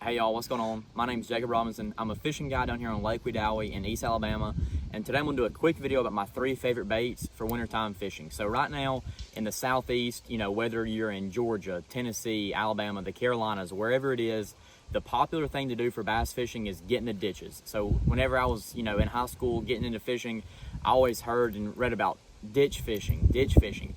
Hey y'all, what's going on? My name's Jacob Robinson. I'm a fishing guide down here on Lake Wedowee in East Alabama, and today I'm going to do a quick video about my 3 favorite baits for wintertime fishing. So right now in the southeast, whether you're in Georgia, Tennessee, Alabama, the Carolinas, wherever it is, the popular thing to do for bass fishing is get in the ditches. So whenever I was, in high school getting into fishing, I always heard and read about ditch fishing.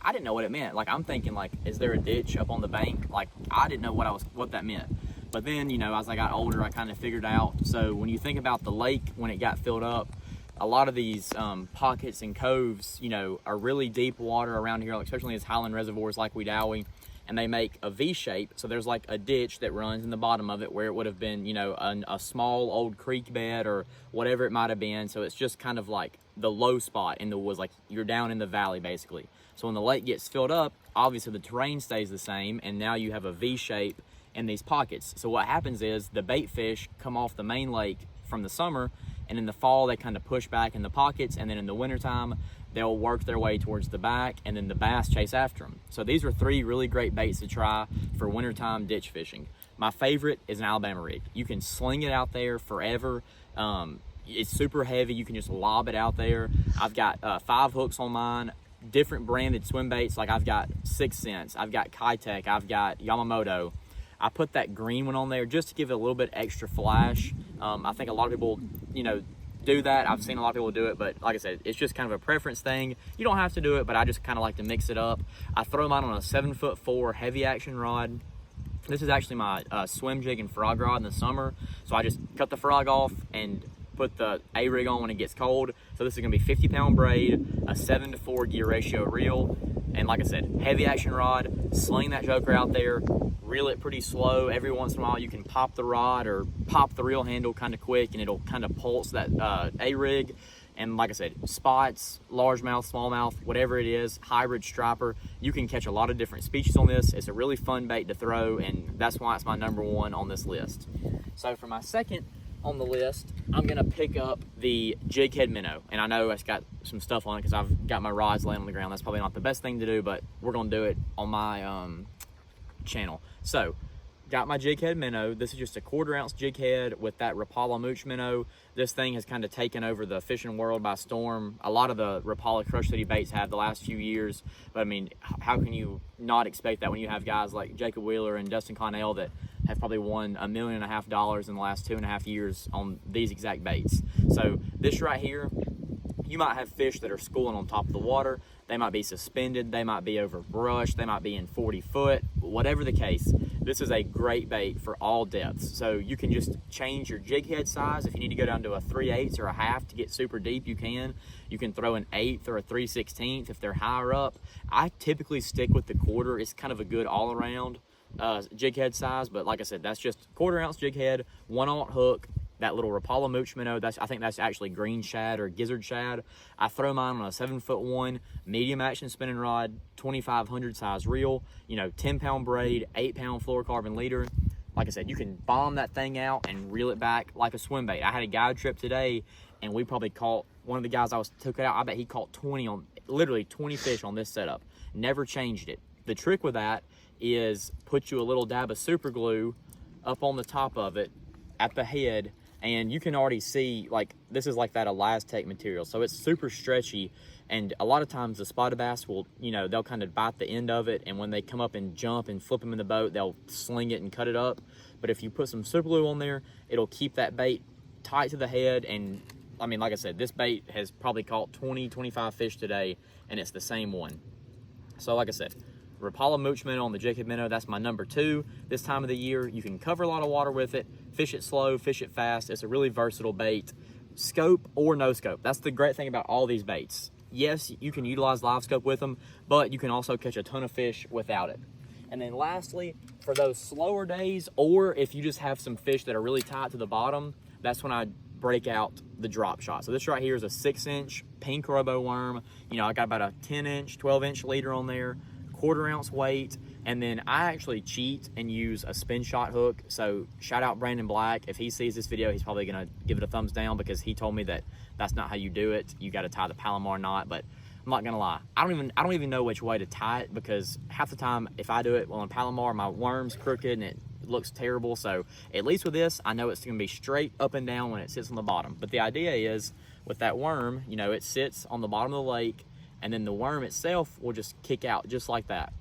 I didn't know what it meant. Like, I'm thinking, like, is there a ditch up on the bank? Like, I didn't know what that meant. But then, as I got older, I kind of figured out. So when you think about the lake, when it got filled up, a lot of these pockets and coves, are really deep water around here, especially as highland reservoirs like Wedowee, and they make a V shape. So there's like a ditch that runs in the bottom of it where it would have been, a small old creek bed or whatever it might have been. So it's just kind of like the low spot in the woods, like you're down in the valley basically. So when the lake gets filled up, obviously the terrain stays the same, and now you have a V shape in these pockets. So what happens is the bait fish come off the main lake from the summer, and in the fall they kind of push back in the pockets, and then in the wintertime they'll work their way towards the back, and then the bass chase after them. So these are 3 really great baits to try for wintertime ditch fishing. My favorite is an Alabama rig. You can sling it out there forever. It's super heavy. You can just lob it out there. I've got 5 hooks on mine, different branded swim baits. Like I've got 6 Sense, I've got Kitech, I've got Yamamoto. I put that green one on there just to give it a little bit extra flash. I think a lot of people, do that. I've seen a lot of people do it, but like I said, it's just kind of a preference thing. You don't have to do it, but I just kind of like to mix it up. I throw mine on a 7'4" heavy action rod. This is actually my swim jig and frog rod in the summer. So I just cut the frog off and put the A-rig on when it gets cold. So this is gonna be 50-pound braid, a 7-to-4 gear ratio reel, and like I said, heavy action rod. Sling that joker out there, reel it pretty slow. Every once in a while you can pop the rod or pop the reel handle kind of quick, and it'll kind of pulse that A-rig. And like I said, spots, largemouth, smallmouth, whatever it is, hybrid striper, you can catch a lot of different species on this. It's a really fun bait to throw, and that's why it's my #1 on this list. So for my second on the list, I'm gonna pick up the jig head minnow. And I know it's got some stuff on it because I've got my rods laying on the ground. That's probably not the best thing to do, but we're gonna do it on my channel. So got my jig head minnow. This is just a 1/4 ounce jig head with that Rapala mooch minnow. This thing has kind of taken over the fishing world by storm. A lot of the Rapala Crush City baits have the last few years, but I mean, how can you not expect that when you have guys like Jacob Wheeler and Dustin Connell that have probably won $1.5 million in the last 2.5 years on these exact baits. So this right here, you might have fish that are schooling on top of the water. They might be suspended, they might be over brush, they might be in 40 foot, whatever the case. This is a great bait for all depths. So you can just change your jig head size. If you need to go down to a 3/8 or a half to get super deep, you can. You can throw an 1/8 or a 3/16 if they're higher up. I typically stick with the 1/4. It's kind of a good all around jig head size, but like I said, that's just 1/4 ounce jig head, 1/0 hook, that little Rapala mooch minnow. I think that's actually green shad or gizzard shad. I throw mine on a 7'1" medium action spinning rod, 2500 size reel, 10-pound braid, 8-pound fluorocarbon leader. Like I said, you can bomb that thing out and reel it back like a swim bait. I had a guide trip today, and we probably caught, one of the guys took it out, I bet he caught literally 20 fish on this setup. Never changed it. The trick with that is put you a little dab of super glue up on the top of it at the head, and you can already see, like, this is like that Elastec material, so it's super stretchy. And a lot of times the spotted bass will, they'll kind of bite the end of it, and when they come up and jump and flip them in the boat, they'll sling it and cut it up. But if you put some super glue on there, it'll keep that bait tight to the head. And I mean, like I said, this bait has probably caught 20-25 fish today, and it's the same one. So like I said, Rapala mooch minnow on the jig head minnow, that's my #2. This time of the year, you can cover a lot of water with it, fish it slow, fish it fast. It's a really versatile bait, scope or no scope. That's the great thing about all these baits. Yes, you can utilize live scope with them, but you can also catch a ton of fish without it. And then lastly, for those slower days, or if you just have some fish that are really tight to the bottom, that's when I break out the drop shot. So this right here is a 6-inch pink robo worm. I got about a 10-inch, 12-inch leader on there, 1/4 ounce weight. And then I actually cheat and use a spin shot hook. So shout out Brandon Black. If he sees this video, he's probably gonna give it a thumbs down, because he told me that that's not how you do it. You got to tie the Palomar knot. But I'm not gonna lie, I don't even know which way to tie it, because half the time if I do it, well, in Palomar, my worm's crooked and it looks terrible. So at least with this, I know it's gonna be straight up and down when it sits on the bottom. But the idea is with that worm, you know, it sits on the bottom of the lake, and then the worm itself will just kick out just like that.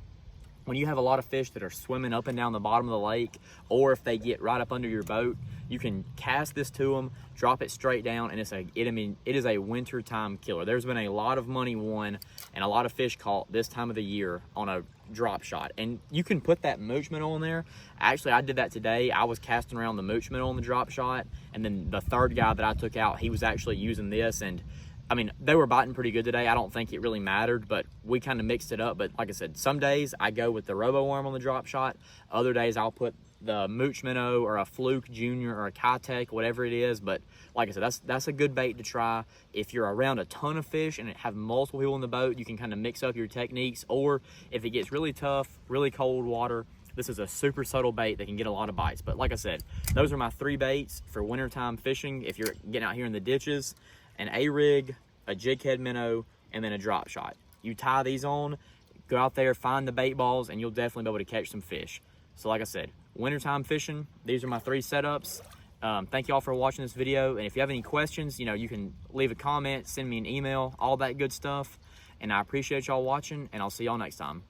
When you have a lot of fish that are swimming up and down the bottom of the lake, or if they get right up under your boat, you can cast this to them, drop it straight down, and it is a wintertime killer. There's been a lot of money won and a lot of fish caught this time of the year on a drop shot. And you can put that mooch minnow on there. Actually, I did that today. I was casting around the mooch minnow on the drop shot, and then the third guy that I took out, he was actually using this, and I mean, they were biting pretty good today. I don't think it really mattered, but we kind of mixed it up. But like I said, some days I go with the robo worm on the drop shot. Other days I'll put the mooch minnow or a fluke junior or a Kitech, whatever it is. But like I said, that's a good bait to try. If you're around a ton of fish and have multiple people in the boat, you can kind of mix up your techniques. Or if it gets really tough, really cold water, this is a super subtle bait that can get a lot of bites. But like I said, those are my 3 baits for wintertime fishing. If you're getting out here in the ditches, an A-rig, a jig head minnow, and then a drop shot. You tie these on, go out there, find the bait balls, and you'll definitely be able to catch some fish. So like I said, wintertime fishing, these are my 3 setups. Thank you all for watching this video. And if you have any questions, you know, you can leave a comment, send me an email, all that good stuff. And I appreciate y'all watching, and I'll see y'all next time.